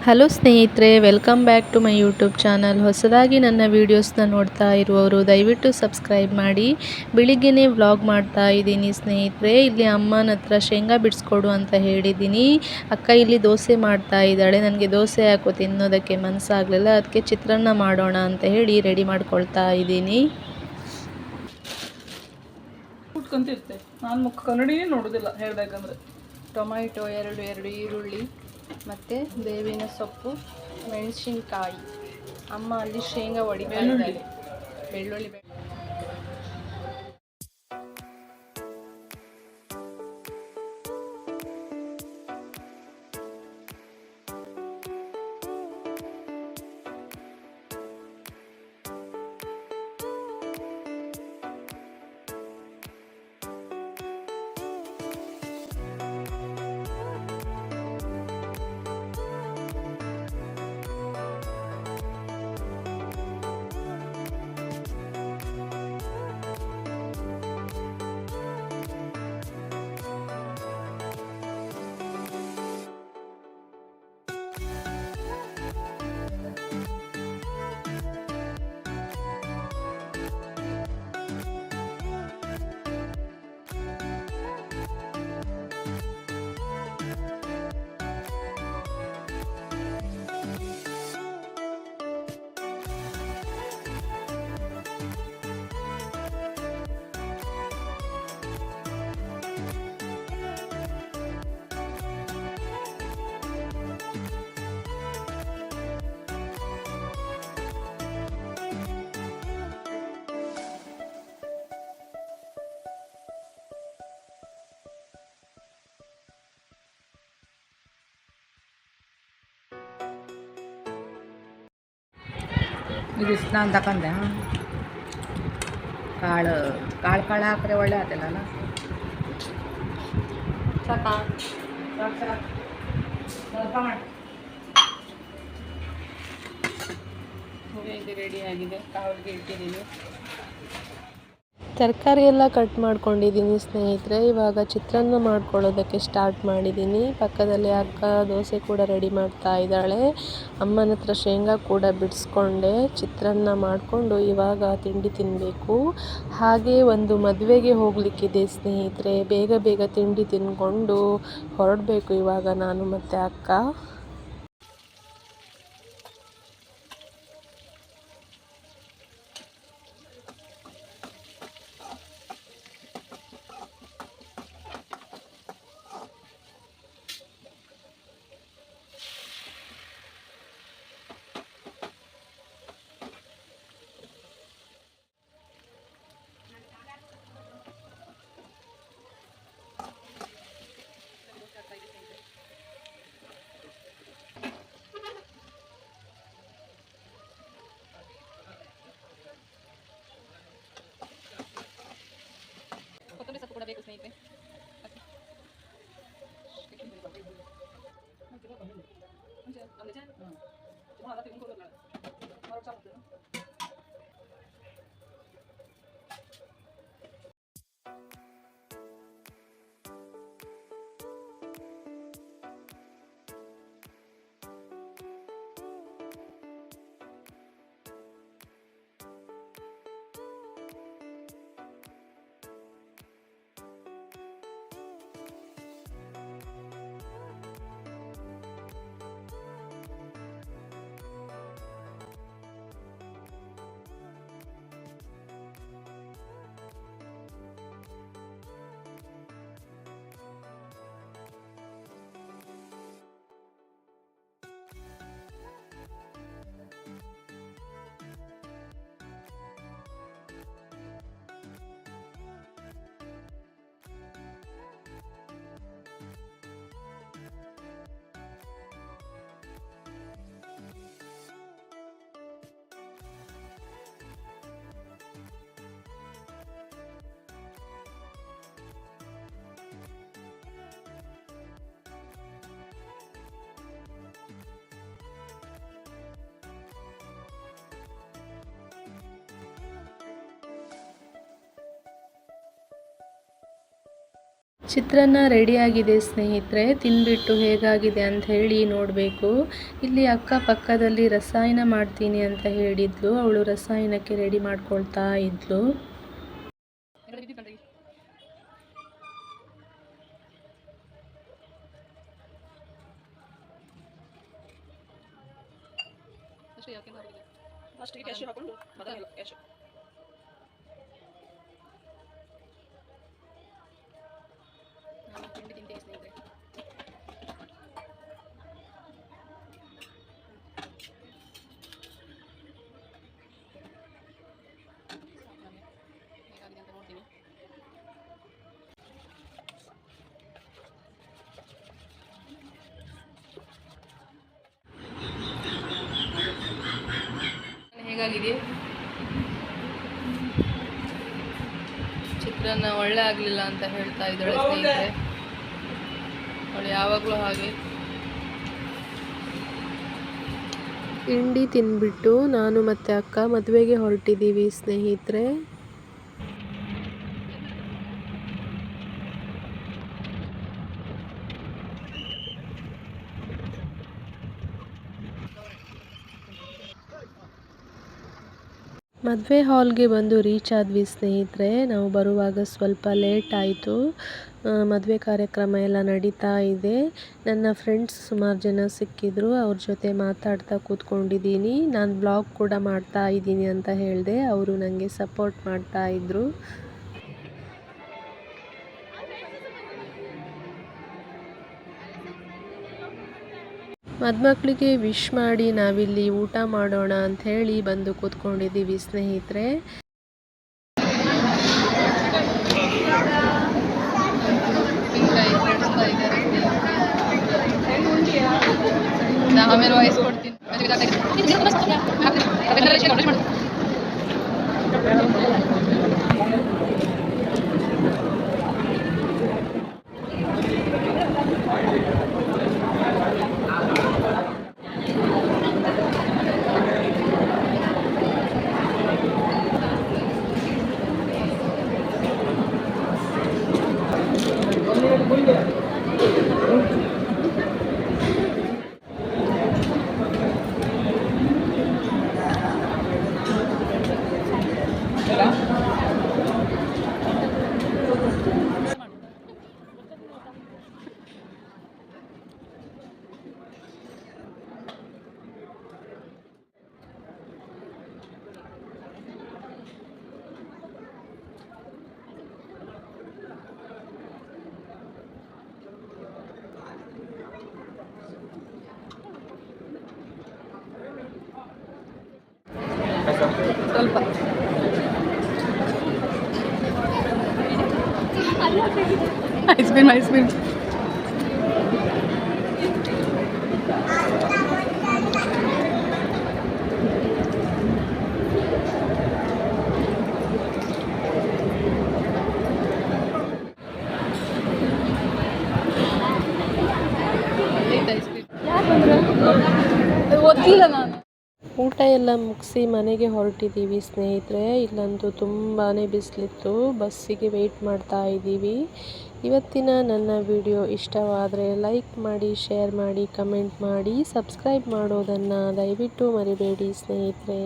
Hello ಸ್ನೇಹಿತರೆ, welcome back to my YouTube channel. ಹೊಸದಾಗಿ ನನ್ನ ವೀಡಿಯೋಸ್ನ ನೋಡ್ತಾ ಇರುವವರು ದಯವಿಟ್ಟು ಸಬ್ಸ್ಕ್ರೈಬ್ ಮಾಡಿ. ಬೆಳಿಗ್ಗೆನೇ ವ್ಲಾಗ್ ಮಾಡ್ತಾ ಇದ್ದೀನಿ ಸ್ನೇಹಿತರೆ. ಇಲ್ಲಿ ಅಮ್ಮನ ಹತ್ರ ಶೇಂಗಾ ಬಿಡಿಸ್ಕೊಡು ಅಂತ ಹೇಳಿದ್ದೀನಿ. ಅಕ್ಕ ಇಲ್ಲಿ ದೋಸೆ ಮಾಡ್ತಾ ಇದ್ದಾಳೆ. ನನಗೆ ದೋಸೆ ಹಾಕೋ ತಿನ್ನೋದಕ್ಕೆ ಮನಸ್ಸಾಗಲಿಲ್ಲ, ಅದಕ್ಕೆ ಚಿತ್ರಾನ್ನ ಮಾಡೋಣ ಅಂತ ಹೇಳಿ ರೆಡಿ ಮಾಡ್ಕೊಳ್ತಾ ಇದ್ದೀನಿ. ಕುಟ್ಕೊಂತಿರ್ತೆ ನಾನು ಮುಖ ಕನ್ನಡಿನೇ ನೋಡೋದಿಲ್ಲ ಹೇಳಬೇಕಂದ್ರೆ. ಟೊಮ್ಯಾಟೊ ಎರಡು ಈರುಳ್ಳಿ ಮತ್ತು ಬೇವಿನ ಸೊಪ್ಪು, ಮೆಣಸಿನ್ಕಾಯಿ. ಅಮ್ಮ ಅಲ್ಲಿ ಶೇಂಗಾ ಹೊಡಿತಾ ಇದ್ದಾರೆ. ಬೆಳ್ಳುಳ್ಳಿ ಇದು ಇಷ್ಟು ನಾನು ತಗೊಂಡೆ. ಕಾಳು ಕಾಳು ಕಾಳು ಹಾಕಿದ್ರೆ ಒಳ್ಳೆ ಆತಲ್ಲ. ಇದು ರೆಡಿ ಆಗಿದೆ. ಕಾವಲಿಗೆ ಇಟ್ಟಿದ್ದೀನಿ. ತರಕಾರಿ ಎಲ್ಲ ಕಟ್ ಮಾಡ್ಕೊಂಡಿದ್ದೀನಿ ಸ್ನೇಹಿತರೆ. ಇವಾಗ ಚಿತ್ರಾನ್ನ ಮಾಡ್ಕೊಳ್ಳೋದಕ್ಕೆ ಸ್ಟಾರ್ಟ್ ಮಾಡಿದ್ದೀನಿ. ಪಕ್ಕದಲ್ಲಿ ಅಕ್ಕ ದೋಸೆ ಕೂಡ ರೆಡಿ ಮಾಡ್ತಾ ಇದ್ದಾಳೆ. ಅಮ್ಮನ ಹತ್ರ ಶೇಂಗಾ ಕೂಡ ಬಿಡಿಸ್ಕೊಂಡೆ. ಚಿತ್ರಾನ್ನ ಮಾಡಿಕೊಂಡು ಇವಾಗ ತಿಂಡಿ ತಿನ್ನಬೇಕು. ಹಾಗೆ ಒಂದು ಮದುವೆಗೆ ಹೋಗಲಿಕ್ಕಿದೆ ಸ್ನೇಹಿತರೆ. ಬೇಗ ಬೇಗ ತಿಂಡಿ ತಿಂದ್ಕೊಂಡು ಹೊರಡಬೇಕು ಇವಾಗ ನಾನು ಮತ್ತು ಅಕ್ಕ. ಚಿತ್ರಾನ್ನ ರೆಡಿಯಾಗಿದೆ ಸ್ನೇಹಿತರೆ, ತಿಂದ್ಬಿಟ್ಟು ಹೇಗಾಗಿದೆ ಅಂತ ಹೇಳಿ ನೋಡಬೇಕು. ಇಲ್ಲಿ ಅಕ್ಕಪಕ್ಕದಲ್ಲಿ ರಸಾಯನ ಮಾಡ್ತೀನಿ ಅಂತ ಹೇಳಿದ್ಲು, ಅವಳು ರಸಾಯನಕ್ಕೆ ರೆಡಿ ಮಾಡ್ಕೊಳ್ತಾ ಇದ್ಲು. ಹೇಗಾಗಿದೆ ಚಿತ್ರಾನ್ನ? ಒಳ್ಳೆ ಆಗಲಿಲ್ಲ ಅಂತ ಹೇಳ್ತಾ ಇದ್ದಾಳೆ ಸ್ನೇಹಿತರೆ, ಅವಳು ಯಾವಾಗಲೂ ಹಾಗೆ. ತಿಂಡಿ ತಿಂದ್ಬಿಟ್ಟು ನಾನು ಮತ್ತು ಅಕ್ಕ ಮದುವೆಗೆ ಹೊರಟಿದ್ದೀವಿ ಸ್ನೇಹಿತರೆ. ಮದುವೆ ಹಾಲ್ಗೆ ಬಂದು ರೀಚ್ ಆದ್ವಿ ಸ್ನೇಹಿತರೆ. ನಾವು ಬರುವಾಗ ಸ್ವಲ್ಪ ಲೇಟ್ ಆಯಿತು. ಮದುವೆ ಕಾರ್ಯಕ್ರಮ ಎಲ್ಲ ನಡೀತಾ ಇದೆ. ನನ್ನ ಫ್ರೆಂಡ್ಸ್ ಸುಮಾರು ಜನ ಸಿಕ್ಕಿದ್ರು, ಅವ್ರ ಜೊತೆ ಮಾತಾಡ್ತಾ ಕೂತ್ಕೊಂಡಿದ್ದೀನಿ. ನಾನು ಬ್ಲಾಗ್ ಕೂಡ ಮಾಡ್ತಾ ಇದ್ದೀನಿ ಅಂತ ಹೇಳಿದೆ, ಅವರು ನನಗೆ ಸಪೋರ್ಟ್ ಮಾಡ್ತಾ ಇದ್ರು. ಮದುಮಕ್ಕಳಿಗೆ ವಿಶ್ ಮಾಡಿ ನಾವಿಲ್ಲಿ ಊಟ ಮಾಡೋಣ ಅಂತ ಹೇಳಿ ಬಂದು ಕೂತ್ಕೊಂಡಿದ್ದೀವಿ ಸ್ನೇಹಿತರೆ. ಆಮೇಲೆ ವಾಯ್ಸ್ ಕೊಡ್ತೀನಿ. ಸ್ವಲ್ಪ ಐಸ್ ಕ್ರೀಮ್ ಓದ್ಲಿಲ್ಲ ನಾನು. ಊಟ ಎಲ್ಲ ಮುಗಿಸಿ ಮನೆಗೆ ಹೊರಟಿದ್ದೀವಿ ಸ್ನೇಹಿತರೆ. ಇಲ್ಲಂತೂ ತುಂಬಾ ಬಿಸಿಲಿತ್ತು, ಬಸ್ಸಿಗೆ ವೆಯ್ಟ್ ಮಾಡ್ತಾ ಇದ್ದೀವಿ. ಇವತ್ತಿನ ನನ್ನ ವಿಡಿಯೋ ಇಷ್ಟವಾದರೆ ಲೈಕ್ ಮಾಡಿ, ಶೇರ್ ಮಾಡಿ, ಕಮೆಂಟ್ ಮಾಡಿ, ಸಬ್ಸ್ಕ್ರೈಬ್ ಮಾಡೋದನ್ನು ದಯವಿಟ್ಟು ಮರಿಬೇಡಿ ಸ್ನೇಹಿತರೆ.